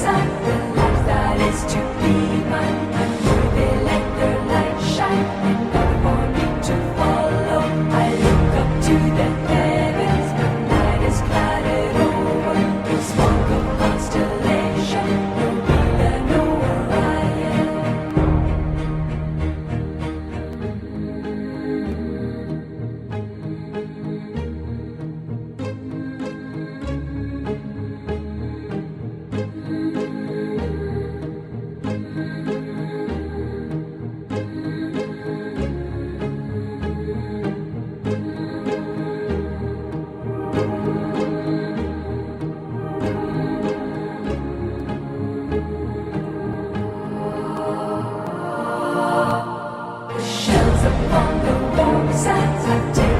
side, the life that is to be mine. I'm worthy, let their light shine, enough for me to follow. I look up to the heavens, the night is clouded over. The smoke of constellation, no Vela, no Orion. Shells upon the warm sands, I've taken